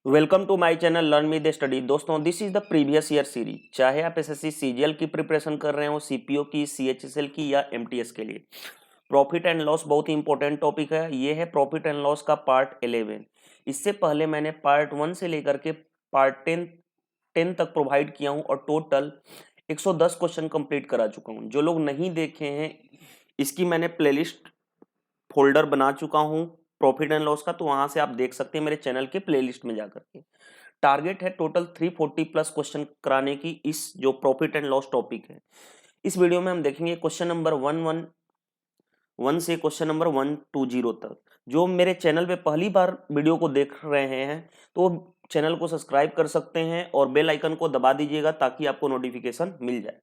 Welcome to my channel learn me the study. दोस्तों, this is the previous year series. चाहे आप SSC CGL की preparation कर रहे हो, सीपीओ की, सीएचएसएल की या एमटीएस के लिए, प्रॉफिट एंड लॉस बहुत ही इंपॉर्टेंट टॉपिक है। ये है प्रॉफिट एंड लॉस का पार्ट 11। इससे पहले मैंने पार्ट 1 से लेकर के पार्ट 10 तक प्रोवाइड किया हूँ और टोटल 110 क्वेश्चन कंप्लीट करा चुका हूँ। जो लोग नहीं देखे हैं, इसकी मैंने प्लेलिस्ट फोल्डर बना चुका हूँ प्रॉफिट एंड लॉस का, तो वहां से आप देख सकते हैं मेरे चैनल के प्लेलिस्ट में जाकर के। टारगेट है टोटल 340 प्लस क्वेश्चन कराने की इस जो प्रॉफिट एंड लॉस टॉपिक है। इस वीडियो में हम देखेंगे क्वेश्चन नंबर 111 से क्वेश्चन नंबर 120 तक। जो मेरे चैनल पे पहली बार वीडियो को देख रहे हैं तो चैनल को सब्सक्राइब कर सकते हैं और बेल आइकन को दबा दीजिएगा ताकि आपको नोटिफिकेशन मिल जाए।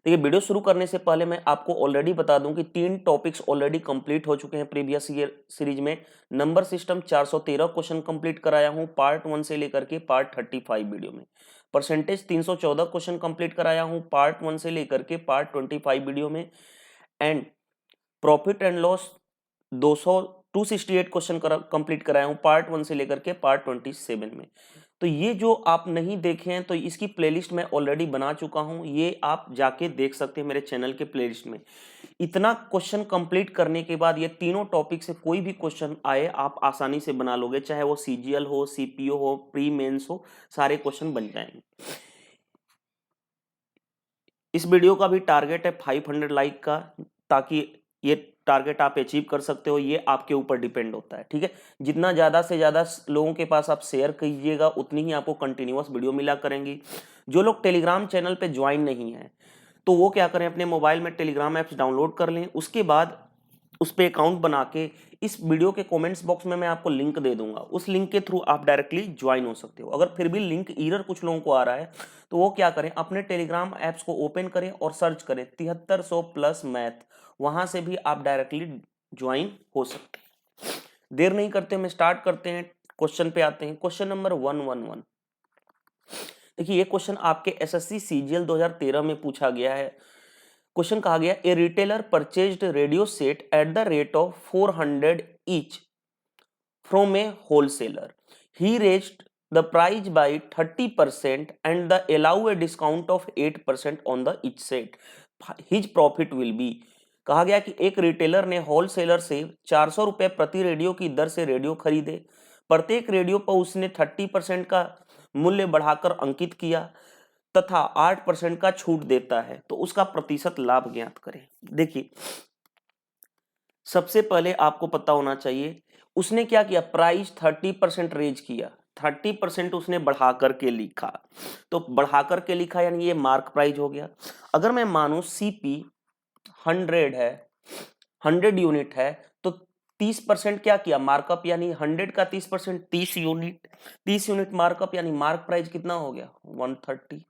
देखिए, वीडियो शुरू करने से पहले मैं आपको ऑलरेडी बता दूं कि 3 टॉपिक्स ऑलरेडी कंप्लीट हो चुके हैं प्रीवियस ईयर सीरीज में। नंबर सिस्टम 413 क्वेश्चन कंप्लीट कराया हूं पार्ट 1 से लेकर के पार्ट 35 वीडियो में। परसेंटेज 314 क्वेश्चन कंप्लीट कराया हूं पार्ट 1 से लेकर के पार्ट 25 वीडियो में। And profit and loss 268 question complete कराया हूं पार्ट 1 से लेकर के पार्ट 27 में। तो ये जो आप नहीं देखे हैं तो इसकी प्लेलिस्ट मैं ऑलरेडी बना चुका हूं, ये आप जाके देख सकते हैं मेरे चैनल के प्लेलिस्ट में। इतना क्वेश्चन कंप्लीट करने के बाद ये तीनों टॉपिक से कोई भी क्वेश्चन आए आप आसानी से बना लोगे, चाहे वो सीजीएल हो, सीपीओ हो, प्री मेंस हो, सारे क्वेश्चन बन जाएंगे। इस वीडियो का भी टारगेट है 500 लाइक का, ताकि ये टारगेट आप अचीव कर सकते हो, ये आपके ऊपर डिपेंड होता है। ठीक है, जितना ज्यादा से ज्यादा लोगों के पास आप शेयर कीजिएगा उतनी ही आपको कंटिन्यूअस वीडियो मिला करेंगी। जो लोग टेलीग्राम चैनल पे ज्वाइन नहीं है तो वो क्या करें, अपने मोबाइल में टेलीग्राम ऐप्स डाउनलोड कर लें। उसके बाद उस पे अकाउंट बना के इस वीडियो के कमेंट्स बॉक्स में मैं आपको लिंक दे दूंगा, उस लिंक के थ्रू आप डायरेक्टली ज्वाइन हो सकते हो। अगर फिर भी लिंक एरर कुछ लोगों को आ रहा है तो वो क्या करें, अपने टेलीग्राम ऐप्स को ओपन करें और सर्च करें 7300 प्लस मैथ, वहां से भी आप डायरेक्टली ज्वाइन हो सकते हैं। देर नहीं करते, हम स्टार्ट करते हैं। क्वेश्चन पे आते हैं। Question number 111। देखिए, ये क्वेश्चन आपके एसएससी सीजीएल 2013 में पूछा गया है। क्वेश्चन कहा गया, a retailer purchased radio set at the rate of 400 each from a wholesaler. He raised the price by 30% and the allow a discount of 8% on the each set. His profit will be। कहा गया कि एक retailer ने wholesaler से 400 रुपए प्रति radio की दर से रेडियो खरीदे। प्रत्येक रेडियो पर उसने 30% का मूल्य बढ़ाकर अंकित किया तथा 8% का छूट देता है, तो उसका प्रतिशत लाभ ज्ञात करें। देखिए, सबसे पहले आपको पता होना चाहिए उसने क्या किया, प्राइस 30% रेज किया, 30% उसने बढ़ा करके लिखा। तो बढ़ा करके लिखा यानी ये मार्क प्राइस हो गया। अगर मैं मानूं सीपी 100 है, 100 यूनिट है, तो 30% क्या किया, मार्कअप, यानी 100 का 30% 30 यूनिट, 30 यूनिट मार्कअप, यानी मार्क प्राइस कितना हो गया 130।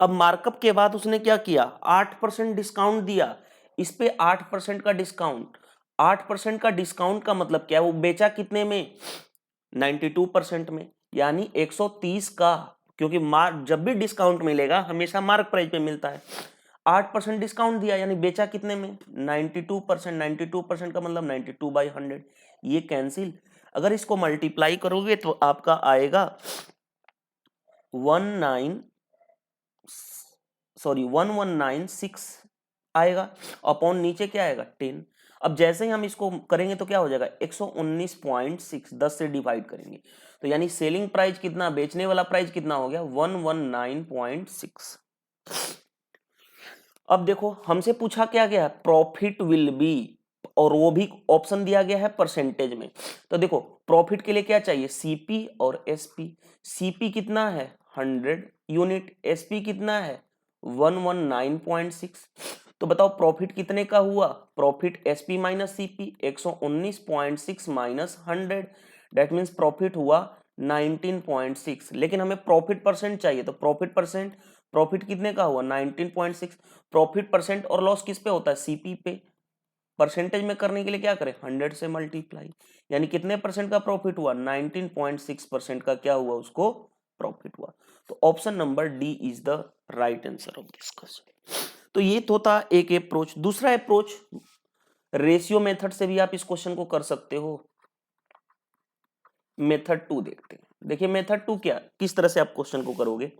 अब मार्कअप के बाद उसने क्या किया, 8% डिस्काउंट दिया। इस पे 8% का डिस्काउंट, 8% का डिस्काउंट का मतलब क्या है, वो बेचा कितने में, 92% में, यानी 130 का। क्योंकि मार्क जब भी डिस्काउंट मिलेगा हमेशा मार्क प्राइस पे मिलता है। 8% डिस्काउंट दिया यानी बेचा कितने में, 92%। 92% का मतलब 92/100, ये कैंसिल। अगर इसको मल्टीप्लाई करोगे तो आपका आएगा 1196 आएगा, अपॉन नीचे क्या आएगा 10। अब जैसे ही हम इसको करेंगे तो क्या हो जाएगा 119.6, 10 से डिवाइड करेंगे तो यानी सेलिंग प्राइस कितना, बेचने वाला प्राइस कितना हो गया 119.6। अब देखो, हमसे पूछा क्या गया, प्रॉफिट विल बी, और वो भी ऑप्शन दिया गया है परसेंटेज में। तो देखो, प्रॉफिट के लिए क्या चाहिए, सीपी और एसपी। सीपी कितना है 100 यूनिट, एसपी कितना है 119.6। तो बताओ प्रॉफिट कितने का हुआ, profit SP minus CP 119.6 minus 100, that means profit हुआ 19.6। लेकिन हमें प्रॉफिट परसेंट चाहिए, तो प्रॉफिट परसेंट, प्रॉफिट कितने का हुआ 19.6। प्रॉफिट परसेंट और लॉस किस पे होता है, सीपी पे। परसेंटेज में करने के लिए क्या करें, 100 से मल्टीप्लाई, यानी कितने परसेंट का प्रॉफिट हुआ 19.6% का क्या हुआ, उसको प्रॉफिट हुआ। तो option number D is the right answer of this question. तो ये तो था एक अप्रोच। दूसरा अप्रोच, रेशियो मेथड से भी आप इस क्वेश्चन को कर सकते हो। मेथड 2 देखते हैं। देखिए मेथड 2 क्या, किस तरह से आप क्वेश्चन को करोगे।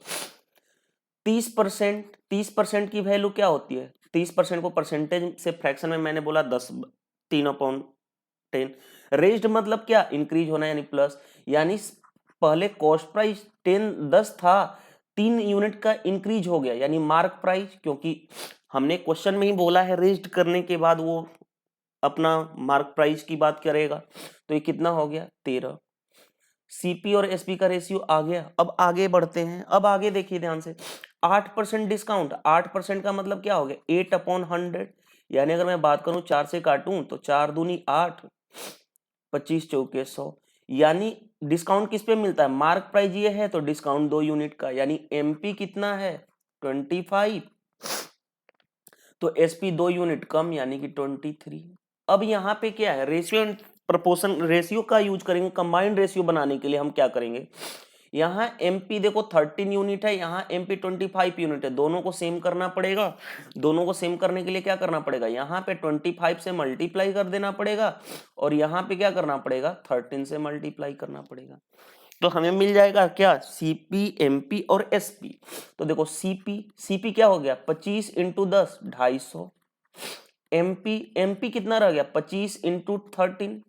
30% की वैल्यू क्या होती है, 30% को परसेंटेज से फ्रैक्शन में मैंने बोला 10, 3/10। रेज्ड मतलब क्या, इंक्रीज होना यानी प्लस, यानी पहले कॉस्ट प्राइस 10 था, 3 यूनिट का इंक्रीज हो गया यानी मार्क प्राइस, क्योंकि हमने क्वेश्चन में ही बोला है रेज्ड करने के बाद वो अपना मार्क प्राइस की बात करेगा। तो ये कितना हो गया 13। सीपी और एसपी का रेशियो आ गया। अब आगे बढ़ते हैं, अब आगे देखिए ध्यान से, 8% डिस्काउंट, 8% का मतलब क्या हो गया 8/100, यानी अगर मैं बात करूं 4 से काटूं तो 4 दूनी 8, 25 चौके 100, यानी डिस्काउंट किस पे मिलता है, मार्क प्राइस ये है तो डिस्काउंट 2 यूनिट का, यानी एमपी कितना है 25, तो एसपी 2 यूनिट कम यानी कि 23। अब यहाँ पे क्या है, रेशियो एंड प्रपोर्शन, रेशियो का यूज करेंगे कंबाइंड रेशियो बनाने के लिए। हम क्या करेंगे, यहाँ एमपी देखो 13 यूनिट है, यहाँ एमपी 25 यूनिट है, दोनों को सेम करना पड़ेगा। दोनों को सेम करने के लिए क्या करना पड़ेगा, यहाँ पे 25 से मल्टीप्लाई कर देना पड़ेगा और यहाँ पे क्या करना पड़ेगा 13 से मल्टीप्लाई करना पड़ेगा। तो हमें मिल जाएगा क्या, सीपी, एमपी और एसपी। तो देखो सीपी क्या हो गया 25 इंटू 10 250, एमपी कितना रह गया 25 इंटू 13,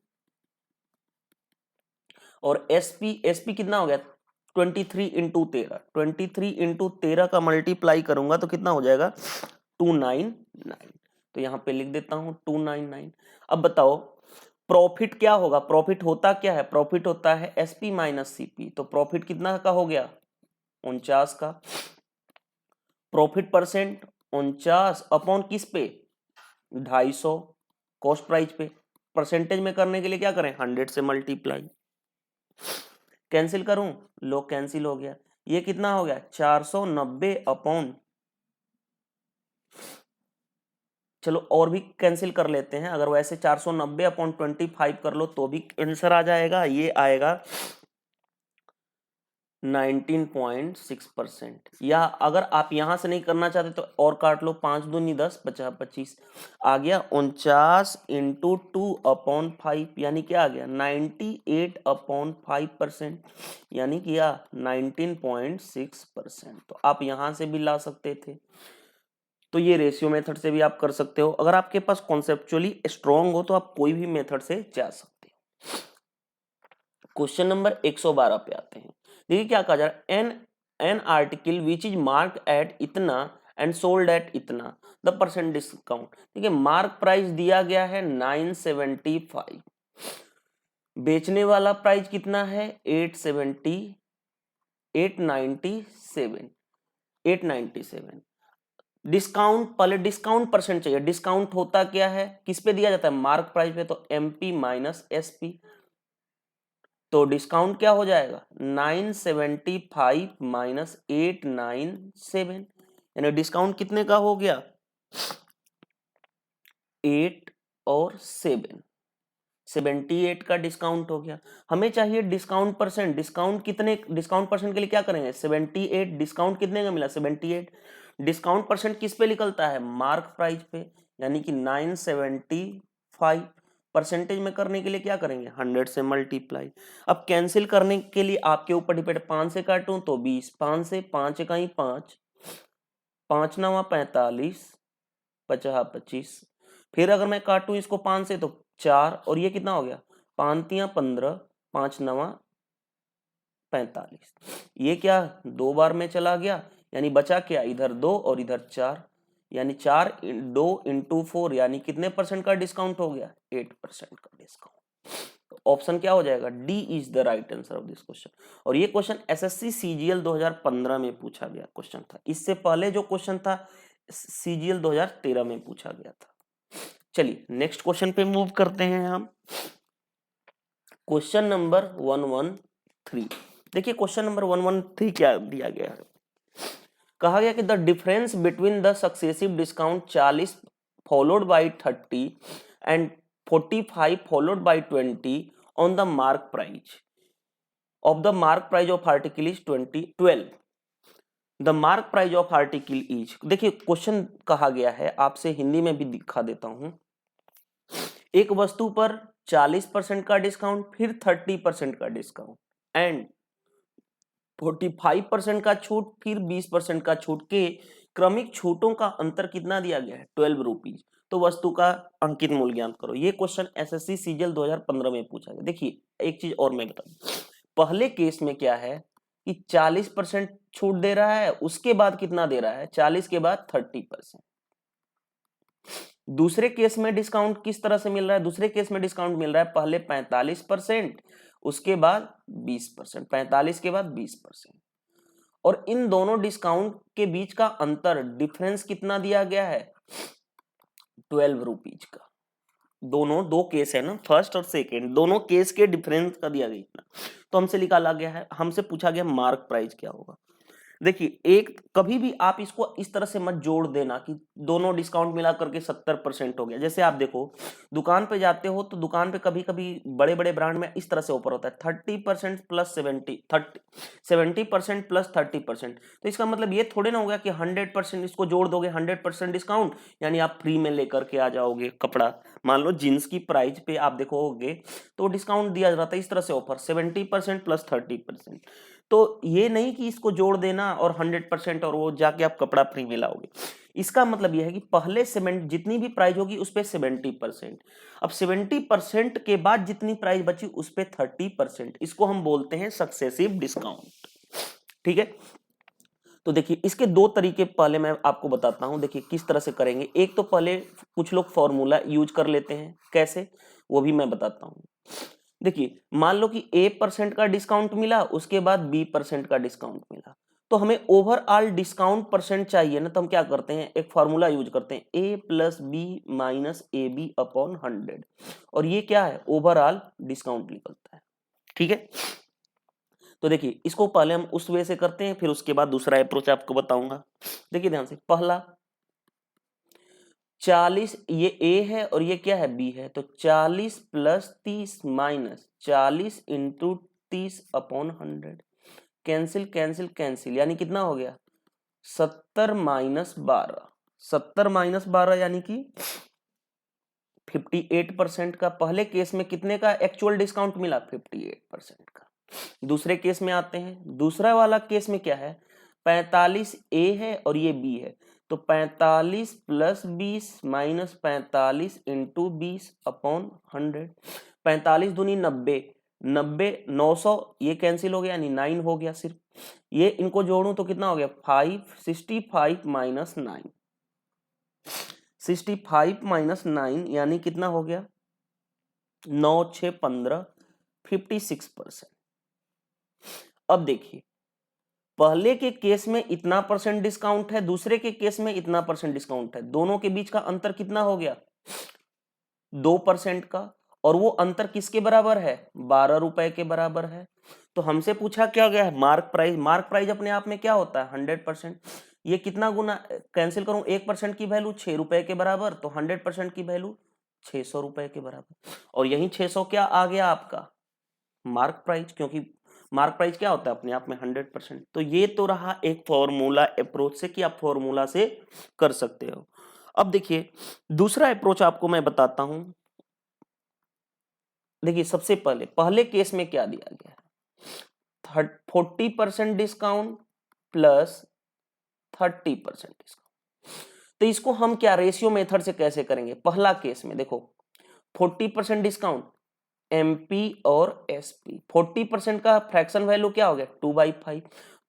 और एसपी कितना हो गया 23 इंटू 13, 23 इंटू 13 का मल्टीप्लाई करूंगा तो कितना हो जाएगा 299। तो यहाँ पे लिख देता हूं 299। अब बताओ प्रॉफिट क्या होगा, प्रॉफिट होता क्या है, प्रॉफिट होता है एसपी माइनस सीपी। तो प्रॉफिट कितना का हो गया 49 का। प्रॉफिट परसेंट 49 अपॉन किस पे 250 कॉस्ट प्राइस पे। परसेंटेज में करने के लिए क्या करें 100 से मल्टीप्लाई। कैंसिल करूं, लो कैंसिल हो गया, ये कितना हो गया 490 अपॉन, चलो और भी कैंसिल कर लेते हैं, अगर वैसे 490 अपॉन 25 कर लो तो भी आंसर आ जाएगा, ये आएगा 19.6%। या अगर आप यहां से नहीं करना चाहते तो और काट लो, 5 दूनी 10, 50 25 आ गया 49 इंटू 2/5, यानी क्या आ गया 98/5%, यानी क्या 19.6%। तो आप यहां से भी ला सकते थे, तो ये रेशियो मेथड से भी आप कर सकते हो। अगर आपके पास कॉन्सेप्चुअली स्ट्रॉन्ग हो तो आप कोई भी मेथड से जा सकते हो। क्वेश्चन नंबर 112 पे आते हैं। देखिए क्या कहा जा रहा है, an article which is mark at इतना एंड सोल्ड एट इतना, द परसेंट डिस्काउंट। देखिए मार्क प्राइस दिया गया है 975, बेचने वाला प्राइस कितना है 897। डिस्काउंट, पहले डिस्काउंट परसेंट चाहिए। डिस्काउंट होता क्या है, किस पे दिया जाता है मार्क प्राइस पे, तो एमपी माइनस एसपी। तो डिस्काउंट क्या हो जाएगा 975 माइनस 897, यानी डिस्काउंट कितने का हो गया 8 और 7, 78 का डिस्काउंट हो गया। हमें चाहिए डिस्काउंट परसेंट, डिस्काउंट कितने, डिस्काउंट परसेंट के लिए क्या करेंगे 78, डिस्काउंट कितने का मिला 78, डिस्काउंट परसेंट किस पे निकलता है मार्क प्राइस पे, यानी कि 975। परसेंटेज में करने के लिए क्या करेंगे 100 से मल्टीप्लाई। अब कैंसिल करने के लिए आपके ऊपर डिपेंड, 5 से काटूं तो 20, 5 से 5 इकाई 5, 5 9 45, 50 25, फिर अगर मैं काटूं इसको 5 से तो 4, और ये कितना हो गया 5 3 15, 5 9 45, ये क्या 2 बार में चला गया, यानी बचा क्या इधर 2 और इधर 4, यानी 4 2 इंटू 4, यानी कितने परसेंट का डिस्काउंट हो गया 8% का डिस्काउंट। ऑप्शन क्या हो जाएगा D is the right answer of this question. और ये क्वेश्चन एसएससी सीजीएल 2015 में पूछा गया क्वेश्चन था। इससे पहले जो क्वेश्चन था सीजीएल 2013 में पूछा गया था। चलिए नेक्स्ट क्वेश्चन पे मूव करते हैं हम। Question number 113। देखिए क्वेश्चन नंबर 113 क्या दिया गया है, कहा गया कि the difference between the successive discount 40 followed by 30 and 45 followed by 20 on the mark price of the mark price of article is 12। the mark price of article is, देखिए question कहा गया है, आपसे हिंदी में भी दिखा देता हूं। एक वस्तु पर 40% का डिस्काउंट, फिर 30% का डिस्काउंट एंड 45% का छूट, फिर 20% का छूट के क्रमिक छूटों का अंतर कितना दिया गया है? 12 रुपीज। तो वस्तु का अंकित मूल्य ज्ञात करो। ये क्वेश्चन एसएससी सीजीएल 2015 में पूछा गया। देखिए एक चीज और मैं बता दूं, पहले केस में क्या है कि 40% छूट दे रहा है, उसके बाद कितना दे रहा है? 40 के बाद 30%। दूसरे केस में डिस्काउंट किस तरह से मिल रहा है? दूसरे केस में डिस्काउंट मिल रहा है पहले 45%, उसके बाद 20%, 45 के बाद 20%। और इन दोनों डिस्काउंट के बीच का अंतर डिफरेंस कितना दिया गया है? 12 रुपीज का। दोनों दो केस है ना, फर्स्ट और सेकेंड, दोनों केस के डिफरेंस का दिया गया। तो हमसे निकाला गया है, हमसे पूछा गया मार्क प्राइस क्या होगा। देखिए एक कभी भी आप इसको इस तरह से मत जोड़ देना कि दोनों डिस्काउंट मिला करके 70% हो गया। जैसे आप देखो दुकान पे जाते हो तो दुकान पे कभी कभी बड़े बड़े ब्रांड में इस तरह से ऑफर होता है 30% प्लस 70% प्लस 30%। तो इसका मतलब ये थोड़े ना होगा कि 100% इसको जोड़ दोगे 100% डिस्काउंट यानी आप फ्री में लेकर के आ जाओगे कपड़ा। मान लो जींस की प्राइस पे आप देखोगे तो डिस्काउंट दिया जाता है इस तरह से ऑफर 70% प्लस 30%। तो ये नहीं कि इसको जोड़ देना और 100% और वो जाके आप कपड़ा फ्री में लाओगे। इसका मतलब यह है कि पहले सेमेंट जितनी भी प्राइस होगी उस पे 70%, अब 70% के बाद जितनी प्राइस बची उस पे 30%, इसको हम बोलते हैं सक्सेसिव डिस्काउंट। ठीक है, तो देखिए इसके दो तरीके पहले मैं आपको बताता हूं। देखिए किस तरह से करेंगे। एक तो पहले कुछ लोग फॉर्मूला यूज कर लेते हैं, कैसे वो भी मैं बताता हूं। देखिए मान लो कि A% का डिस्काउंट मिला, उसके बाद B% का डिस्काउंट मिला, तो हमें ओवरऑल डिस्काउंट परसेंट चाहिए ना, तो हम क्या करते हैं एक फॉर्मूला यूज करते हैं A plus B minus AB upon 100, और ये क्या है? ओवरऑल डिस्काउंट निकलता है। ठीक है, तो देखिए इसको पहले हम उस वे से करते हैं, फिर उसके बाद दूसरा अप्रोच आपको बताऊंगा। देखिए ध्यान से, पहला 40, ये A है और ये क्या है? B है, तो 40 plus 30 minus 40 into 30 upon 100, cancel cancel cancel, यानी कितना हो गया? 70 माइनस 12, 70 माइनस 12 यानी कि 58% का। पहले केस में कितने का एक्चुअल डिस्काउंट मिला? 58% का। दूसरे केस में आते हैं, दूसरा वाला केस में क्या है? 45 A है और ये B है, तो 45 प्लस 20 माइनस 45 इंटू 20 अपॉन 100, 45 दूनी 90, 90 900, ये कैंसिल हो गया यानी 9 हो गया सिर्फ। ये इनको जोड़ूं तो कितना हो गया? 65 माइनस 9, 65 माइनस 9 यानी कितना हो गया? 9 6 15, 56%। अब देखिए पहले के केस में इतना परसेंट डिस्काउंट है, दूसरे के केस में इतना परसेंट डिस्काउंट है, दोनों के बीच का अंतर कितना हो गया? 2% का। और वो अंतर किसके बराबर है? 12 रुपए के बराबर है। तो हमसे पूछा क्या गया है? Mark price. मार्क प्राइस अपने आप में क्या होता है? 100%। ये कितना गुना कैंसिल करूं? 1% की वैल्यू 6 रुपए के बराबर, तो 100% की वैल्यू 600 रुपए के बराबर। और यही 600 क्या आ गया आपका? मार्क प्राइस, क्योंकि मार्क प्राइस क्या होता है? अपने आप में 100%। तो ये तो रहा एक फॉर्मूला अप्रोच से कि आप फॉर्मूला से कर सकते हो। अब देखिए दूसरा अप्रोच आपको मैं बताता हूं। देखिए सबसे पहले पहले केस में क्या दिया गया है? 40% डिस्काउंट प्लस 30% डिस्काउंट। तो इसको हम क्या रेशियो मेथड से कैसे करेंगे? पहला केस में देखो 40% डिस्काउंट एमपी और एसपी, 40% का फ्रैक्शन वैल्यू क्या हो गया? 2/5।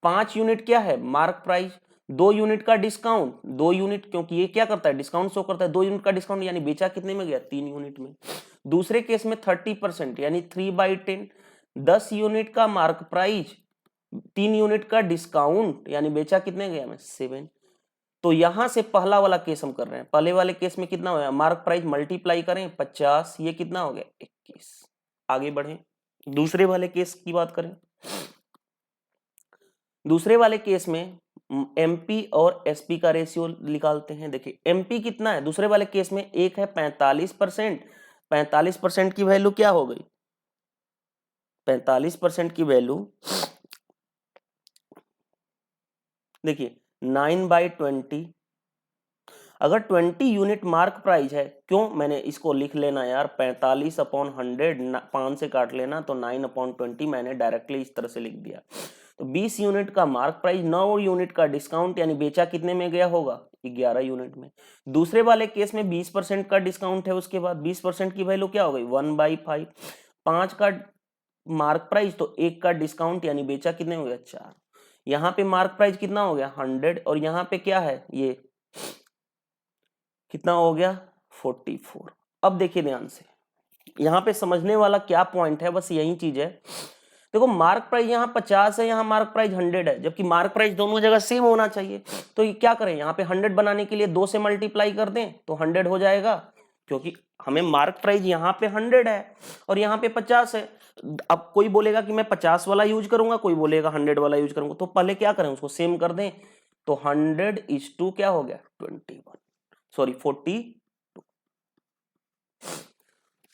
5 यूनिट क्या है? Mark price. 2 यूनिट का डिस्काउंट, 2 यूनिट, क्योंकि ये क्या करता है? डिस्काउंट शो करता है। 2 यूनिट का डिस्काउंट यानी बेचा कितने में गया? 3 यूनिट में। दूसरे केस में 30% यानी 3/10, 10 यूनिट का मार्क प्राइस, 3 यूनिट का डिस्काउंट यानी बेचा कितने गया? में 7। तो यहां से पहला वाला केस हम कर रहे हैं। पहले वाले केस में कितना हुआ? मार्क प्राइस मल्टीप्लाई करें 50, ये कितना हो गया? 21। आगे बढ़े दूसरे वाले केस की बात करें। दूसरे वाले केस में एमपी और एसपी का रेशियो निकालते हैं। देखिए एमपी कितना है दूसरे वाले केस में? एक है 45%। 45% की वैल्यू क्या हो गई? 45% की वैल्यू देखिए 9/20। अगर 20 यूनिट मार्क प्राइस है, क्यों मैंने इसको लिख लेना यार 45/100, 5 से काट लेना तो 9/20 मैंने डायरेक्टली इस तरह से लिख दिया। तो 20 यूनिट का मार्क प्राइस, 9 यूनिट का डिस्काउंट, यानी बेचा कितने में गया होगा 11 यूनिट में। दूसरे वाले केस में 20% का डिस्काउंट है, उसके बाद 20% की वैल्यू क्या हो गई 1/5। 5 का मार्क प्राइस तो 1 का डिस्काउंट, यानी बेचा कितने हो गया 4। यहाँ पे मार्क प्राइस कितना हो गया 100 और यहाँ पे क्या है ये कितना हो गया 44। अब देखिए ध्यान से, यहाँ पे समझने वाला क्या पॉइंट है, बस यही चीज है। देखो मार्क प्राइस यहाँ 50 है, यहाँ मार्क प्राइस 100 है, जबकि मार्क प्राइस दोनों जगह सेम होना चाहिए। तो ये क्या करें, यहाँ पे 100 बनाने के लिए 2 से मल्टीप्लाई कर दें तो 100 हो जाएगा, क्योंकि हमें मार्क प्राइस यहाँ पे 100 है और यहाँ पे 50 है। अब कोई बोलेगा कि मैं 50 वाला यूज करूंगा, कोई बोलेगा 100 वाला यूज करूंगा, तो पहले क्या करें उसको सेम कर दें। तो 100:2 क्या हो गया 42।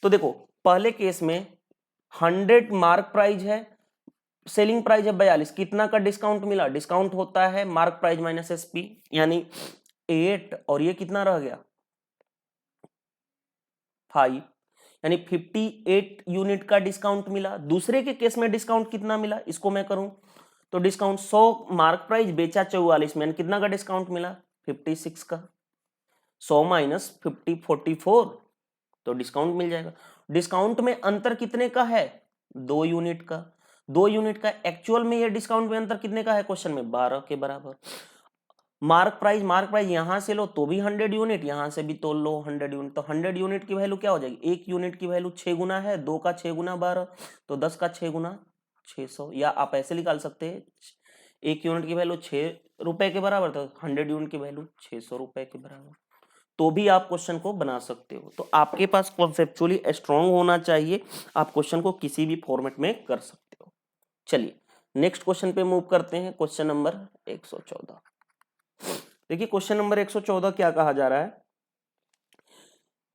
तो देखो पहले केस में 100 मार्क प्राइस है, सेलिंग प्राइस है 42, कितना का डिस्काउंट मिला, डिस्काउंट होता है मार्क प्राइस माइनस एसपी, यानी 8, और ये कितना रह गया 5, यानी 58 यूनिट का डिस्काउंट मिला। दूसरे के केस में डिस्काउंट कितना मिला, इसको मैं करूं तो डिस्काउंट 100 मार्क प्राइस बेचा 44 में, कितना का डिस्काउंट मिला 56 का। 100 माइनस 50 44, तो डिस्काउंट मिल जाएगा। डिस्काउंट में अंतर कितने का है 2 यूनिट का। 2 यूनिट का एक्चुअल में ये डिस्काउंट में अंतर कितने का है क्वेश्चन में 12 के बराबर। मार्क प्राइस यहां से लो तो भी 100 यूनिट, यहां से भी तो लो 100 यूनिट, तो 100 यूनिट की वैल्यू क्या हो जाएगी, 1 यूनिट की वैल्यू 6 गुना है, 2 का 6 गुना 12, तो 10 का 6 गुना 600, या आप ऐसे निकाल सकते हैं 1 यूनिट की वैल्यू 6 रुपए के बराबर, तो 100 यूनिट की वैल्यू 600 रुपए के बराबर, तो भी आप क्वेश्चन को बना सकते हो। तो आपके पास कॉन्सेप्चुअली स्ट्रांग होना चाहिए, आप क्वेश्चन को किसी भी फॉर्मेट में कर सकते हो। चलिए नेक्स्ट क्वेश्चन पे मूव करते हैं, क्वेश्चन नंबर 114। देखिए क्वेश्चन नंबर 114 क्या कहा जा रहा है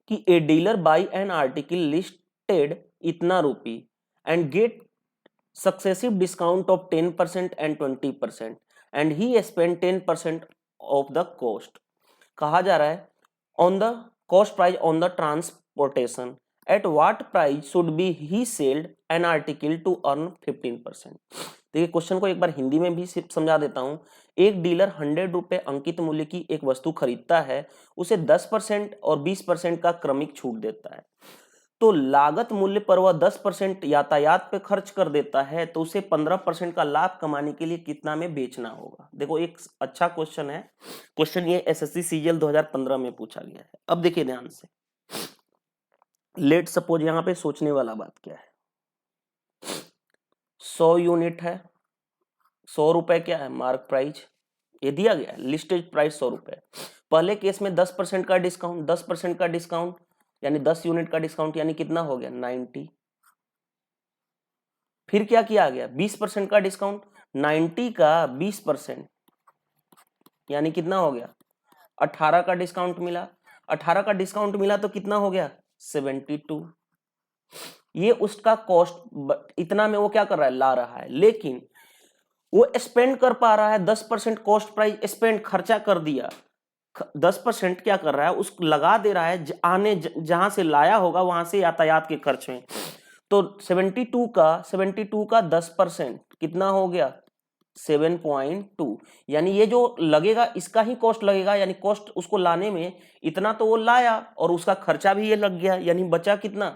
कि a dealer buy an article listed इतना rupee and get successive discount of 10% and 20% and he spend 10% of the cost. कहा जा रहा है on the cost price on the transportation at what price should be he sold an article to earn 15%। देखिए question को एक बार हिंदी में भी समझा देता हूं। एक डीलर 100 रुपए अंकित मूल्य की एक वस्तु खरीदता है, उसे 10% और 20% का क्रमिक छूट देता है, तो लागत मूल्य पर वह 10% यातायात पे खर्च कर देता है, तो उसे 15% का लाभ कमाने के लिए कितना में बेचना होगा। देखो एक अच्छा क्वेश्चन है, क्वेश्चन ये एसएससी सीजीएल 2015 में पूछा गया है। अब देखिए ध्यान से, लेट सपोज यहां पे सोचने वाला बात क्या है, 100 यूनिट है, 100 रुपए क्या है मार्क प्राइस, ये दिया गया है लिस्टेड प्राइस 100 रुपए। पहले केस में 10% का डिस्काउंट, 10% का डिस्काउंट यानी 10 यूनिट का डिस्काउंट, यानी कितना हो गया 90। फिर क्या किया गया 20% का डिस्काउंट, 90 का 20% यानी कितना हो गया 18 का डिस्काउंट मिला। 18 का डिस्काउंट मिला तो कितना हो गया 72। ये उसका कॉस्ट इतना में वो क्या कर रहा है ला रहा है, लेकिन वो स्पेंड कर पा रहा है 10% कॉस्ट प्राइस स्पेंड, खर्चा कर दिया। 10% क्या कर रहा है उस लगा दे रहा है आने जहां से लाया होगा वहां से यातायात के खर्च में। तो 72 का 10% कितना हो गया 7.2, यानी ये जो लगेगा इसका ही कॉस्ट लगेगा, यानी कॉस्ट उसको लाने में इतना तो वो लाया और उसका खर्चा भी ये लग गया, यानी बचा कितना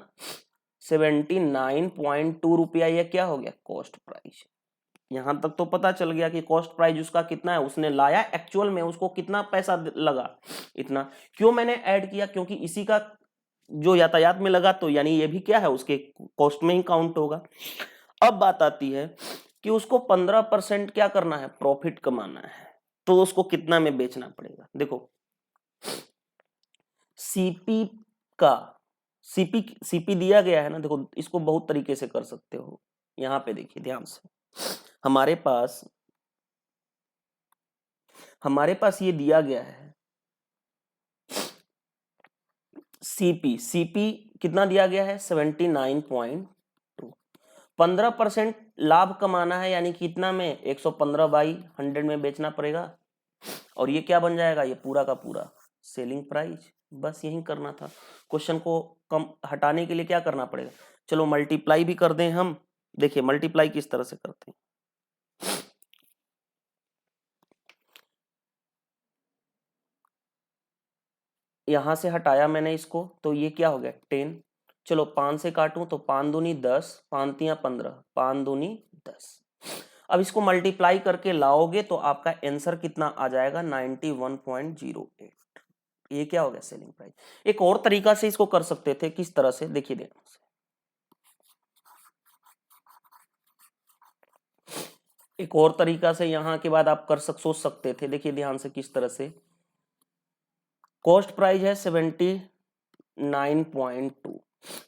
79.2 रुपया। ये क्या हो गया कॉस्ट प्राइस। यहां तक तो पता चल गया कि कॉस्ट प्राइस उसका कितना है, उसने लाया एक्चुअल में उसको कितना पैसा लगा इतना। क्यों मैंने ऐड किया, क्योंकि इसी का जो यातायात में लगा तो यानी ये भी क्या है उसके कॉस्ट में ही काउंट होगा। अब बात आती है कि उसको 15% क्या करना है प्रॉफिट कमाना है, तो उसको कितना में बेचना पड़ेगा। देखो सीपी का सीपी दिया गया है ना, देखो इसको बहुत तरीके से कर सकते हो। यहां पे देखिए ध्यान से, हमारे पास ये दिया गया है सीपी कितना दिया गया है 79.2। 15% लाभ कमाना है, यानी कितना में 115/100 में बेचना पड़ेगा, और ये क्या बन जाएगा ये पूरा का पूरा सेलिंग प्राइस, बस यही करना था। क्वेश्चन को कम हटाने के लिए क्या करना पड़ेगा, चलो मल्टीप्लाई भी कर दें हम। देखिए मल्टीप्लाई किस तरह से करते हैं, यहां से हटाया मैंने इसको, तो ये क्या हो गया 10। चलो 5 से काटूं तो 5 दूनी 10, 5 तियां 15, 5 दूनी 10। अब इसको मल्टीप्लाई करके लाओगे तो आपका आंसर कितना आ जाएगा 91.08। ये क्या हो गया सेलिंग प्राइस। एक और तरीका से इसको कर सकते थे, किस तरह से देखिए ध्यान से, एक और तरीका से यहां के बाद आप सोच सकते थे, देखिए ध्यान से किस तरह से। कॉस्ट प्राइस है 79.2,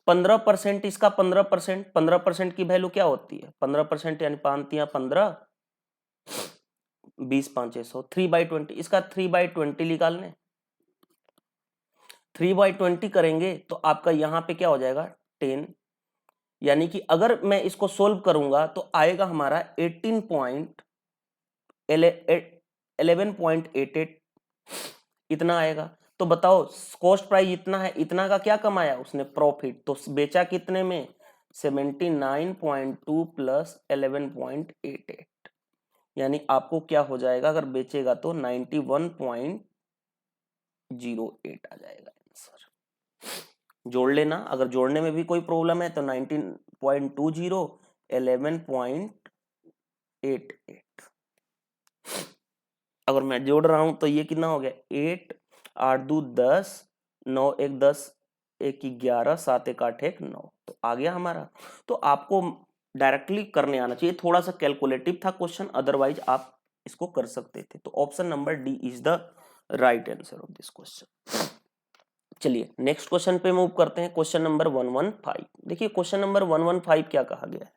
15% इसका 15%, 15% की वैल्यू क्या होती है 15% यानी 5 तियां 15, 20 5 100, 3/20, इसका 3/20 निकाल लें। 3/20 करेंगे तो आपका यहाँ पे क्या हो जाएगा 10, यानी कि अगर मैं इसको सोल्व करूंगा तो आएगा हमारा 11.88 इतना आएगा। तो बताओ कॉस्ट प्राइस इतना है, इतना का क्या कमाया उसने प्रॉफिट, तो बेचा कितने में 79.2 प्लस 11.88, यानी आपको क्या हो जाएगा अगर बेचेगा तो 91.08 आ जाएगा आंसर। जोड़ लेना, अगर जोड़ने में भी कोई प्रॉब्लम है तो 19.20 11.88, अगर मैं जोड़ रहा हूं तो ये कितना हो गया 8 8 2 10 9 1 10 1 11 7 1 8 1 9, तो आ गया हमारा। तो आपको डायरेक्टली करने आना चाहिए, थोड़ा सा कैलकुलेटिव था क्वेश्चन, अदरवाइज आप इसको कर सकते थे। तो option number D is the right answer of this question. चलिए नेक्स्ट क्वेश्चन पे मूव करते हैं, क्वेश्चन नंबर 115। देखिए क्वेश्चन नंबर 115 क्या कहा गया है,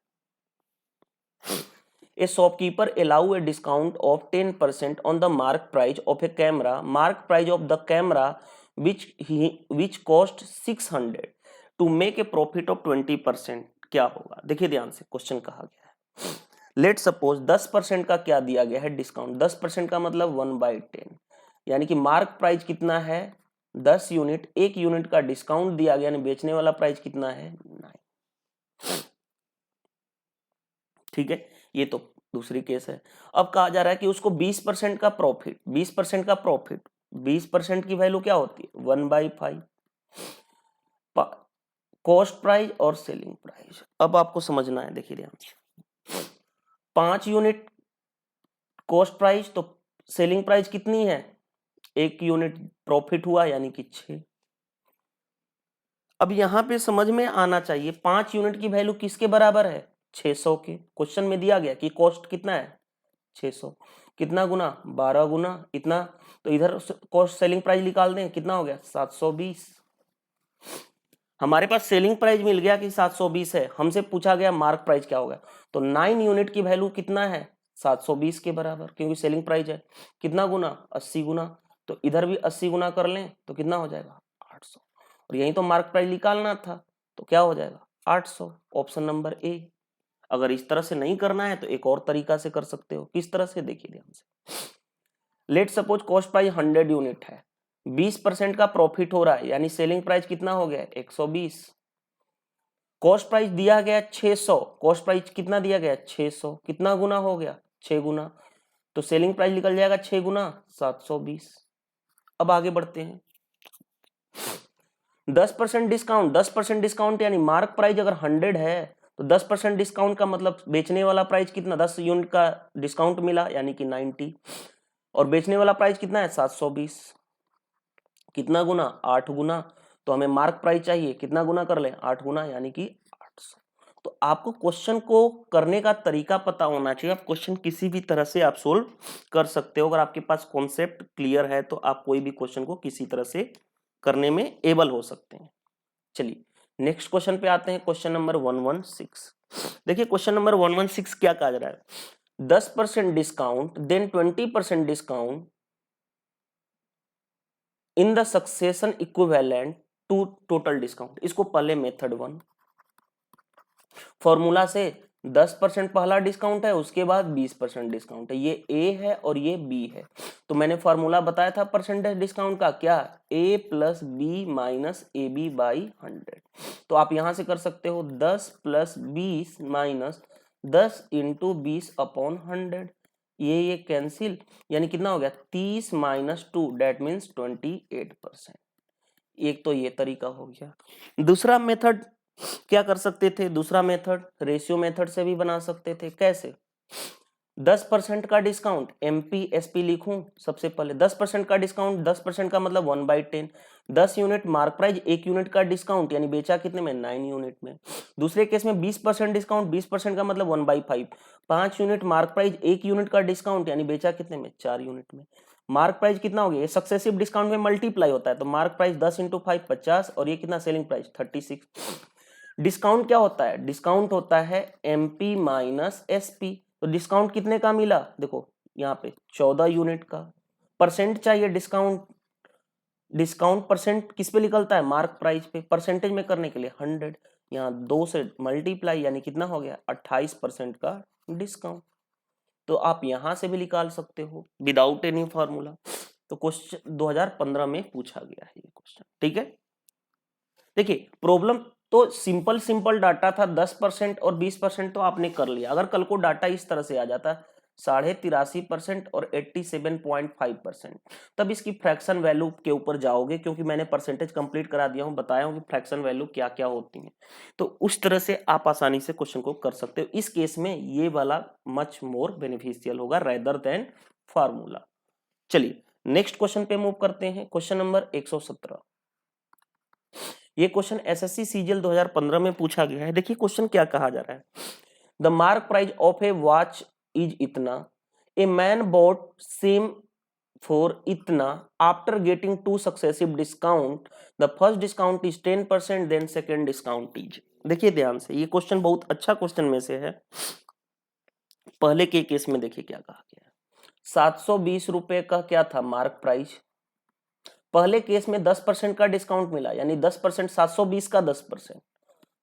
A shopkeeper allow a discount of 10% on the mark price of a camera. Mark price of the camera which cost 600 to make a profit of 20%, क्या होगा। देखिए ध्यान से क्वेश्चन कहा गया है, लेट सपोज 10% का क्या दिया गया है डिस्काउंट, 10% का मतलब 1/10, यानी कि मार्क प्राइस कितना है 10 यूनिट, 1 यूनिट का डिस्काउंट दिया गया, यानी बेचने वाला प्राइस कितना है 9। ठीक है, ये तो दूसरी केस है। अब कहा जा रहा है कि उसको 20% का प्रॉफिट, 20% का प्रॉफिट, 20% की वैल्यू क्या होती है 1/5, कॉस्ट प्राइस और सेलिंग प्राइस। अब आपको समझना है, देखिए ध्यान से, 5 यूनिट कॉस्ट प्राइस, तो सेलिंग प्राइस कितनी है 1 यूनिट प्रॉफिट हुआ यानी कि 6। अब यहां पे समझ में आना चाहिए 5 यूनिट की वैल्यू किसके बराबर है 600 के। क्वेश्चन में दिया गया कि कॉस्ट कितना है 600, कितना गुना 12 गुना इतना, तो इधर कॉस्ट सेलिंग प्राइस निकाल दें, कितना हो गया 720। हमारे पास सेलिंग प्राइस मिल गया कि 720 है, हमसे पूछा गया मार्क प्राइस क्या होगा, तो 9 यूनिट की वैल्यू कितना है 720 के बराबर, क्योंकि सेलिंग प्राइस है, कितना गुना 80 गुना, तो इधर भी 80 गुना कर लें तो कितना हो जाएगा 800, और यही तो मार्क प्राइस निकालना था, तो क्या हो जाएगा 800, ऑप्शन नंबर ए। अगर इस तरह से नहीं करना है तो एक और तरीका से कर सकते हो, किस तरह से देखिए ध्यान से। Let suppose cost price 100 unit है, 20% का प्रॉफिट हो रहा है, यानी सेलिंग प्राइस कितना हो गया 120। कॉस्ट प्राइस दिया गया 600, कॉस्ट प्राइस कितना दिया गया 600, कितना गुना हो गया 6 गुना, तो सेलिंग प्राइस निकल जाएगा 6 गुना 720। अब आगे बढ़ते हैं, 10% डिस्काउंट, 10% डिस्काउंट यानी मार्क प्राइस अगर 100 है तो 10% डिस्काउंट का मतलब बेचने वाला प्राइस कितना, 10 यूनिट का डिस्काउंट मिला यानी कि 90, और बेचने वाला प्राइस कितना है 720, कितना गुना 8 गुना, तो हमें मार्क प्राइस चाहिए, कितना गुना कर लें 8 गुना यानी कि 800। तो आपको क्वेश्चन को करने का तरीका पता होना चाहिए, आप क्वेश्चन किसी भी तरह से आप सोल्व कर सकते हो, अगर आपके पास कॉन्सेप्ट क्लियर है तो आप कोई भी क्वेश्चन को किसी तरह से करने में एबल हो सकते हैं। चलिए नेक्स्ट क्वेश्चन पे आते हैं, क्वेश्चन नंबर 116। देखिए क्वेश्चन नंबर 116 क्या कहा जा रहा है, 10% discount then 20% discount in the succession equivalent to total discount. इसको पहले मेथड 1 फॉर्मूला से 10% पहला डिस्काउंट है, उसके बाद 20% डिस्काउंट है। ये ए है और ये बी है। तो मैंने फॉर्मूला बताया था परसेंटेज डिस्काउंट का, क्या? A plus B minus A B by 100। तो आप यहां से कर सकते हो 10 प्लस 20 माइनस 10 इंटू 20 अपॉन 100। ये कैंसिल, यानी कितना हो गया? 30 माइनस 2 डेट मीन्स 28%। एक तो ये तरीका हो गया। दूसरा मेथड क्या कर सकते थे? दूसरा मेथड रेशियो मेथड से भी बना सकते थे। कैसे? 10% का डिस्काउंट, एमपी एसपी लिखूं सबसे पहले। 10% का डिस्काउंट, 10% का मतलब 1/10। 10 यूनिट मार्क प्राइस, 1 यूनिट का डिस्काउंट, यानी बेचा कितने में? 9 यूनिट में। दूसरे केस में 20% डिस्काउंट, 20% का मतलब 1/5। 5 यूनिट मार्क प्राइस, 1 यूनिट का डिस्काउंट, यानी बेचा कितने में? 4 यूनिट में। मार्क प्राइस कितना हो गया? ये सक्सेसिव डिस्काउंट में मल्टीप्लाई होता है, तो मार्क प्राइस 10 इंटू 5 50, और ये कितना? Selling price 36। डिस्काउंट क्या होता है? डिस्काउंट होता है एमपी माइनस एसपी। तो डिस्काउंट कितने का मिला? देखो यहाँ पे 14 यूनिट का। परसेंट चाहिए डिस्काउंट, डिस्काउंट परसेंट किस पे निकलता है? मार्क प्राइस पे। परसेंटेज में करने के लिए 100, यहाँ 2 से मल्टीप्लाई, यानी कितना हो गया? 28% का डिस्काउंट। तो आप यहां से भी निकाल सकते हो विदाउट एनी फॉर्मूला। तो क्वेश्चन 2015 में पूछा गया है ये क्वेश्चन, ठीक है। देखिए प्रॉब्लम तो सिंपल सिंपल डाटा था, 10% और 20% तो आपने कर लिया। अगर कल को डाटा इस तरह से आ जाता 83.5% और 87.5%, तब इसकी फ्रैक्शन वैल्यू के ऊपर जाओगे, क्योंकि मैंने परसेंटेज कंप्लीट करा दिया हूं, बताया हूं कि फ्रैक्शन वैल्यू क्या क्या होती है। तो उस तरह से आप आसानी से क्वेश्चन को कर सकते हो। इस केस में ये वाला मच मोर बेनिफिशियल होगा रेदर देन फार्मूला। चलिए नेक्स्ट क्वेश्चन पे मूव करते हैं। Question number 117। ये क्वेश्चन एसएससी सीजीएल 2015 में पूछा गया है। देखिए क्वेश्चन क्या कहा जा रहा है। The mark price of a watch is इतना, a man bought same for इतना after getting 2 successive discount, the first discount is 10%, then second discount is. देखिए ध्यान से, ये क्वेश्चन बहुत अच्छा क्वेश्चन में से है। पहले के केस में देखिए क्या कहा गया है। 720 रुपए का क्या था मार्क प्राइस। पहले केस में 10% का डिस्काउंट मिला, यानी 10%, 720 का 10%,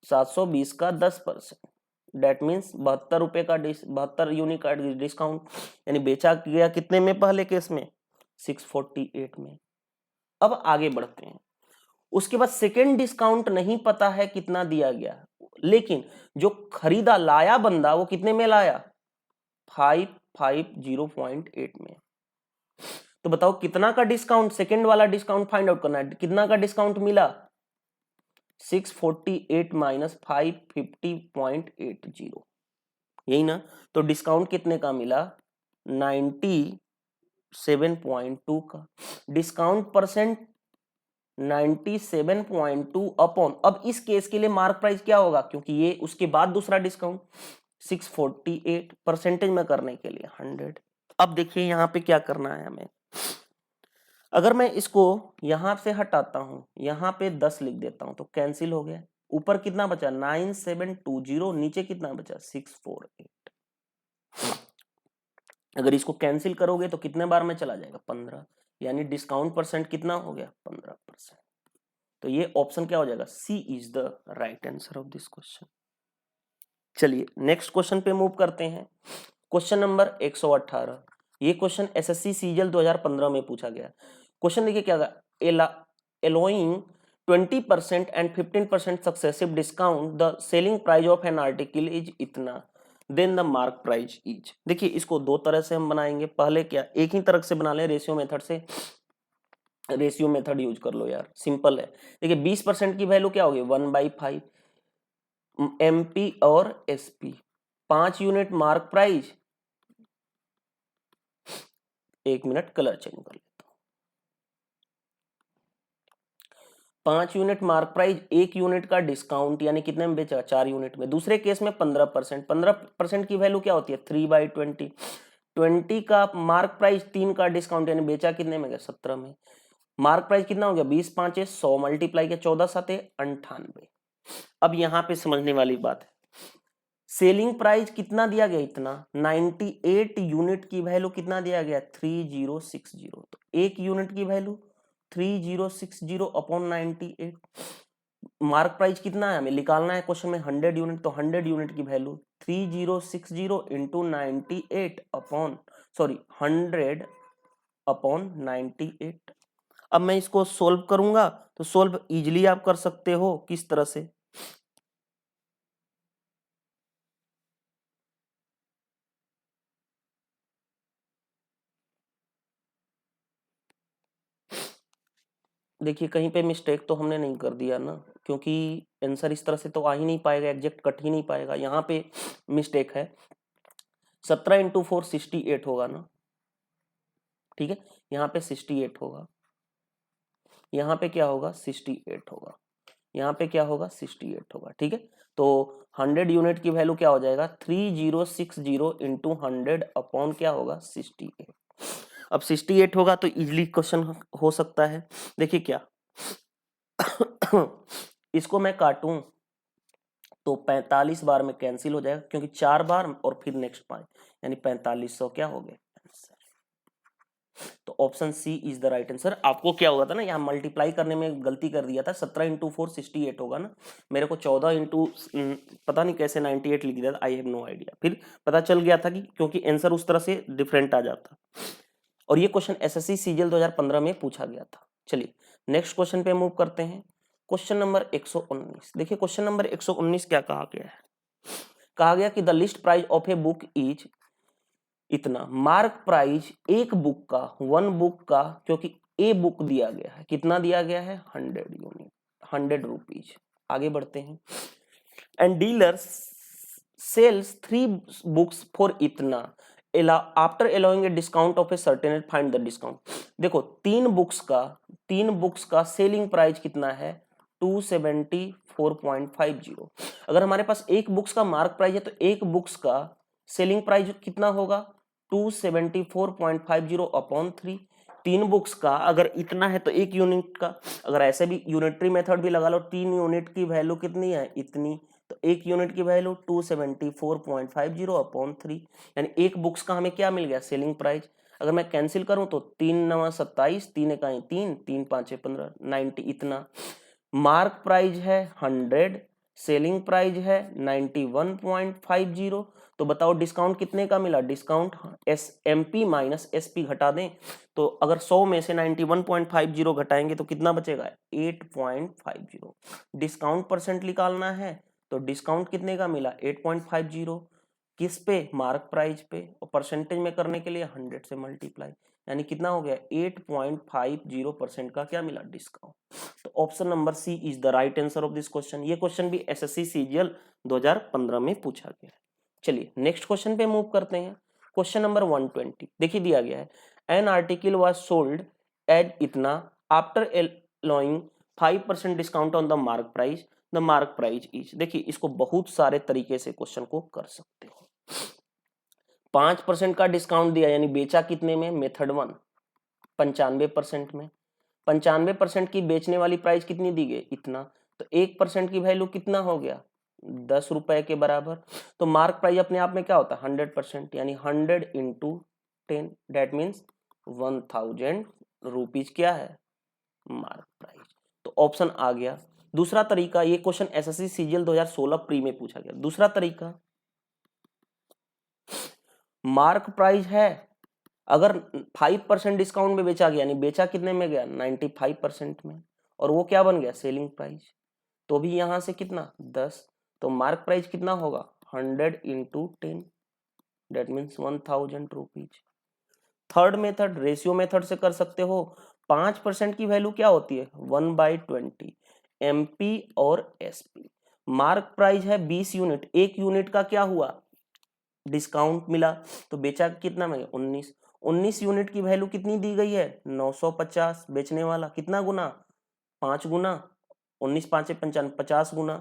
720 का 10%, डेट मीन्स 72 रुपए का 72 यूनिट का डिस्काउंट, यानी बेचा गया कितने में? पहले केस में 648 में। अब आगे बढ़ते हैं। उसके बाद सेकेंड डिस्काउंट नहीं पता है कितना दिया गया, लेकिन जो खरीदा लाया बंदा वो कितने में लाया? 550.8 में। तो बताओ कितना का डिस्काउंट, सेकेंड वाला डिस्काउंट फाइंड आउट करना है। कितना का डिस्काउंट मिला? 648 माइनस 550.80, यही ना। तो डिस्काउंट कितने का मिला? 97.2 का। डिस्काउंट परसेंट 97.2 अपॉन, अब इस केस के लिए मार्क प्राइस क्या होगा, क्योंकि ये उसके बाद दूसरा डिस्काउंट 648, परसेंटेज में करने के लिए 100। अब देखिए यहाँ पे क्या करना है हमें। अगर मैं इसको यहां से हटाता हूं, यहां पे 10 लिख देता हूं, तो कैंसिल हो गया। ऊपर कितना बचा? 9720, नीचे कितना बचा? 648। अगर इसको कैंसिल करोगे तो कितने बार में चला जाएगा? 15, यानी डिस्काउंट परसेंट कितना हो गया? 15%। तो ये ऑप्शन क्या हो जाएगा? C is the right answer of this question. चलिए नेक्स्ट क्वेश्चन पे मूव करते हैं। Question number 118। ये क्वेश्चन एसएससी सीजीएल 2015 में पूछा गया। क्वेश्चन देखिए क्या था। allowing 20% and 15% successive discount, the selling price of an article is इतना, then the mark price is। देखिए इसको दो तरह से हम बनाएंगे। पहले क्या, एक ही तरह से बना ले, रेशियो मेथड से। रेशियो मेथड यूज कर लो यार, सिंपल है। देखिए 20% की वैल्यू क्या होगी? 1/5 एमपी और SP. 5 unit mark price, 1 minute colour change कर लेता हूं। 5 यूनिट मार्क प्राइस, 1 यूनिट का डिस्काउंट, यानी कितने में बेचा? 4 यूनिट में। दूसरे केस में 15%। 15% की वैल्यू क्या होती है? 3/20। 20 का मार्क प्राइस, 3 का डिस्काउंट, यानी बेचा कितने में गया? 17 में। मार्क प्राइस कितना हो गया? 20 5 100 मल्टीप्लाई किया, 14 7 98। अब यहां पे समझने वाली बात है, सेलिंग प्राइस कितना दिया गया? इतना। 98 यूनिट की वैल्यू कितना दिया गया? 3060। तो 1 यूनिट की वैल्यू 3060 अपॉन 98। मार्क प्राइस कितना है हमें निकालना है क्वेश्चन में 100 यूनिट, तो 100 यूनिट की वैल्यू 3060 इंटू 98 अपॉन 100 अपॉन 98। अब मैं इसको सोल्व करूंगा तो सोल्व इजिली आप कर सकते हो। किस तरह से, देखिए कहीं पे मिस्टेक तो हमने नहीं कर दिया ना, क्योंकि आंसर इस तरह से तो आ ही नहीं पाएगा, एग्जैक्ट कट ही नहीं पाएगा। यहाँ पे मिस्टेक है, 17 इंटू 4 68 होगा ना, ठीक है। यहाँ पे 68 होगा, यहाँ पे क्या होगा 68 होगा, यहाँ पे क्या होगा 68 होगा, ठीक है। तो 100 यूनिट की वैल्यू क्या हो जाएगा 3060 इंटू 100 अपॉन क्या होगा 68। अब 68 होगा तो इजिली क्वेश्चन हो सकता है। देखिए क्या इसको मैं काटूं तो 45 बार में कैंसिल हो जाएगा, क्योंकि 4 बार और फिर नेक्स्ट 5, यानी 4500 क्या हो गए आंसर। तो option C is the right answer. आपको क्या होगा था ना, यहाँ मल्टीप्लाई करने में गलती कर दिया था, 17 इंटू 4 68 होगा ना, मेरे को 14 इंटू पता नहीं कैसे 98 लिख दिया था, आई हैव नो आइडिया। फिर पता चल गया था कि क्योंकि आंसर उस तरह से डिफरेंट आ जाता, और ये क्वेश्चन एसएससी सीजीएल 2015 में पूछा गया था। चलिए नेक्स्ट क्वेश्चन पे मूव करते हैं। Question number 119। देखिए क्वेश्चन नंबर 119 क्या कहा गया है, कहा गया कि the list price of a book is इतना। मार्क प्राइस एक बुक का, वन बुक का, क्योंकि ए बुक दिया गया है, कितना दिया गया है 100 यूनिट, 100 रुपीज। आगे बढ़ते हैं। And dealer sells 3 books for इतना, after allowing a discount of a certain, find the discount. देखो 3 बुक्स का सेलिंग प्राइस कितना है 274.50। अगर हमारे पास एक बुक्स का मार्क प्राइस है तो एक बुक्स का सेलिंग प्राइस कितना होगा 274.50 अपॉन 3। 3 बुक्स का अगर इतना है तो एक यूनिट का, अगर ऐसे भी यूनिटरी मेथड भी लगा लो, 3 यूनिट की वैल्यू कितनी है इतनी, तो एक यूनिट की वैल्यू 274.50 अपॉन 3, यानी एक बुक्स का हमें क्या मिल गया सेलिंग प्राइस। अगर मैं कैंसिल करूं तो 3 9 27, 3 इकाई 3, 3 5 15, 90 इतना। मार्क प्राइस है 100, सेलिंग प्राइस है 91.50, तो बताओ डिस्काउंट कितने का मिला। डिस्काउंट एमपी माइनस एसपी घटा दें तो अगर 100 में से 91.50 घटाएंगे तो कितना बचेगा 8.50। डिस्काउंट परसेंट निकालना है तो डिस्काउंट कितने का मिला 8.50, किस पे मार्क प्राइस पे, और परसेंटेज में करने के लिए 100 से मल्टीप्लाई, यानी कितना हो गया 8.50% का क्या मिला डिस्काउंट। तो option number C is the right answer of this question. ये क्वेश्चन भी एसएससी सीजीएल 2015 में पूछा गया है। चलिए नेक्स्ट क्वेश्चन पे मूव करते हैं। क्वेश्चन नंबर 120 देखिए दिया गया है, an article was sold as इतना, after allowing 5% discount on the mark price, the mark price is. देखिए इसको बहुत सारे तरीके से क्वेश्चन को कर सकते हो। 5% का डिस्काउंट दिया यानी बेचा कितने में, मेथड 1 95% में, 95% की बेचने वाली प्राइस कितनी दी गई इतना, तो 1% की वैल्यू कितना हो गया 10 रुपए के बराबर। तो मार्क प्राइस अपने आप में क्या होता है 100%, यानी 100 इंटू 10 दैट मीन्स 1000 रुपीज क्या है मार्क प्राइस। तो ऑप्शन आ गया। दूसरा तरीका, ये क्वेश्चन एसएससी सीजीएल 2016 प्री में पूछा गया। दूसरा तरीका, मार्क प्राइस है, अगर 5% डिस्काउंट में बेचा गया, यानी बेचा कितने में गया 95% में, और वो क्या बन गया सेलिंग प्राइस, तो भी यहां से कितना 10, तो मार्क प्राइस कितना होगा 100 into 10 that means 1000 rupees. Third method ratio method से कर सकते हो। 5% की वैल्यू क्या होती है 1/20 एमपी और एसपी। मार्क प्राइस है 20 यूनिट, एक यूनिट का क्या हुआ डिस्काउंट मिला, तो बेचा कितना में 19 यूनिट की वैल्यू कितनी दी गई है 950, बेचने वाला कितना गुना 5 गुना, 19 5 55 50 गुना,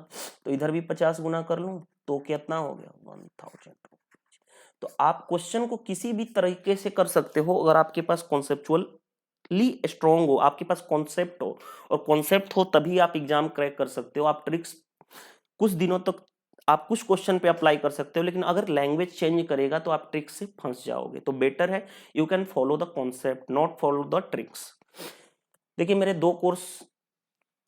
तो इधर भी 50 गुना कर लूं तो कितना हो गया 1000। तो आप क्वेश्चन को किसी भी तरीके से कर सकते हो, अगर आपके पास कॉन्सेप्चुअली स्ट्रॉन्ग हो, आपके पास कॉन्सेप्ट हो, और कॉन्सेप्ट हो तभी आप एग्जाम क्रैक कर सकते हो। आप ट्रिक्स कुछ दिनों तक आप कुछ क्वेश्चन पे अप्लाई कर सकते हो, लेकिन अगर लैंग्वेज चेंज करेगा तो आप ट्रिक्स से फंस जाओगे। तो बेटर है you can follow the concept not follow the tricks. देखिए मेरे 2 कोर्स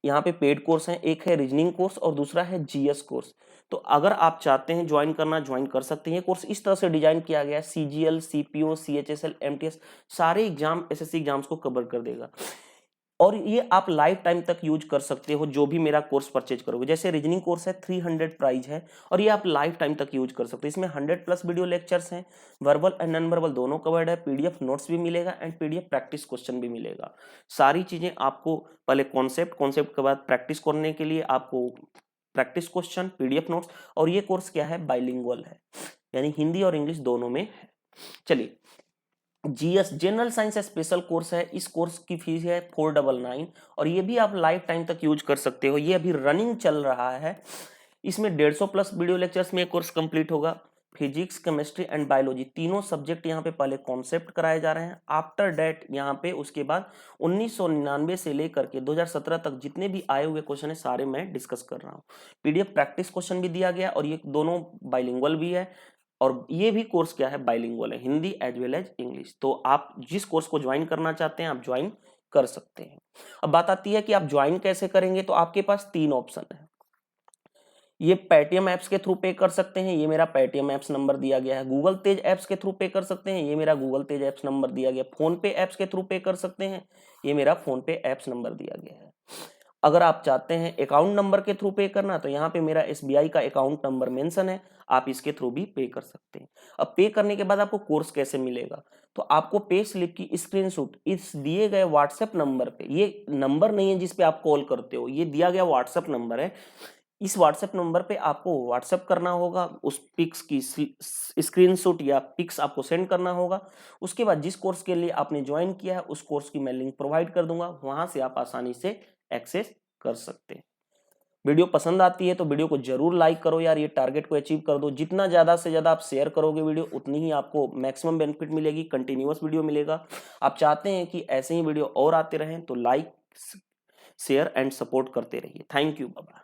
यहाँ पे पेड कोर्स हैं, एक है रीजनिंग कोर्स और दूसरा है जीएस कोर्स। तो अगर आप चाहते हैं ज्वाइन करना, ज्वाइन कर सकते हैं। ये कोर्स इस तरह से डिजाइन किया गया है, सीजीएल, सीपीओ, सीएचएसएल, एमटीएस सारे एग्जाम, एसएससी एग्जाम्स को कवर कर देगा। और ये आप लाइफ टाइम तक यूज कर सकते हो, जो भी मेरा कोर्स परचेज करोगे। जैसे रीजनिंग कोर्स है 300 प्राइस है और ये आप लाइफ टाइम तक यूज कर सकते हो। इसमें 100+ वीडियो लेक्चर्स हैं, वर्बल एंड नॉन वर्बल दोनों कवर्ड है, पीडीएफ नोट्स भी मिलेगा एंड पीडीएफ प्रैक्टिस क्वेश्चन भी मिलेगा। सारी चीजें आपको पहले कॉन्सेप्ट के बाद प्रैक्टिस करने के लिए आपको प्रैक्टिस क्वेश्चन, पीडीएफ नोट्स। और ये कोर्स क्या है, बाइलिंगुअल है, यानी हिंदी और इंग्लिश दोनों में है। चलिए, GS general science special course है। इस कोर्स की फीस है 499 और ये भी आप लाइफ टाइम तक यूज कर सकते हो। ये अभी रनिंग चल रहा है। इसमें 150+ वीडियो लेक्चर्स में कोर्स कंप्लीट होगा। फिजिक्स, केमिस्ट्री एंड बायोलॉजी तीनों सब्जेक्ट यहाँ पे पहले कॉन्सेप्ट कराए जा रहे हैं। आफ्टर डेट यहाँ पे उसके बाद 1999 से लेकर के 2017 तक जितने भी आए हुए क्वेश्चन है सारे मैं डिस्कस कर रहा हूँ। पीडीएफ प्रैक्टिस क्वेश्चन भी दिया गया और ये दोनों बाइलिंगुअल भी है। और ये भी कोर्स क्या है, बाइलिंगुअल है, Hindi as well as English. तो आप जिस कोर्स को ज्वाइन करना चाहते हैं आप ज्वाइन कर सकते हैं। अब बात आती है कि आप ज्वाइन कैसे करेंगे। तो आपके पास 3 ऑप्शन है। ये पेटीएम ऐप्स के थ्रू पे कर सकते हैं, ये मेरा पेटीएम ऐप्स नंबर दिया गया है। गूगल तेज ऐप्स के थ्रू पे कर सकते हैं, ये मेरा गूगल तेज ऐप्स नंबर दिया गया है। फोन पे ऐप्स के थ्रू पे कर सकते हैं, ये मेरा फोन पे ऐप्स नंबर दिया गया है। अगर आप चाहते हैं अकाउंट नंबर के थ्रू पे करना, तो यहाँ पे मेरा एसबीआई का अकाउंट नंबर मेंशन है, आप इसके थ्रू भी पे कर सकते हैं। अब पे करने के बाद आपको कोर्स कैसे मिलेगा, तो आपको पे स्लिप की स्क्रीनशॉट इस दिए गए व्हाट्सएप नंबर पे, ये नंबर नहीं है जिस पे आप कॉल करते हो, ये दिया गया व्हाट्सएप नंबर है। इस व्हाट्सएप नंबर पे आपको व्हाट्सएप करना होगा, उस पिक्स की स्क्रीनशॉट या पिक्स आपको सेंड करना होगा। उसके बाद जिस कोर्स के लिए आपने ज्वाइन किया है उस कोर्स की मैं लिंक प्रोवाइड कर दूंगा, वहां से आप आसानी से एक्सेस कर सकते हैं। वीडियो पसंद आती है तो वीडियो को जरूर लाइक करो यार, ये टारगेट को अचीव कर दो। जितना ज्यादा से ज्यादा आप शेयर करोगे वीडियो, उतनी ही आपको मैक्सिमम बेनिफिट मिलेगी, कंटिन्यूअस वीडियो मिलेगा। आप चाहते हैं कि ऐसे ही वीडियो और आते रहें तो लाइक, शेयर एंड सपोर्ट करते रहिए। Thank you, bye.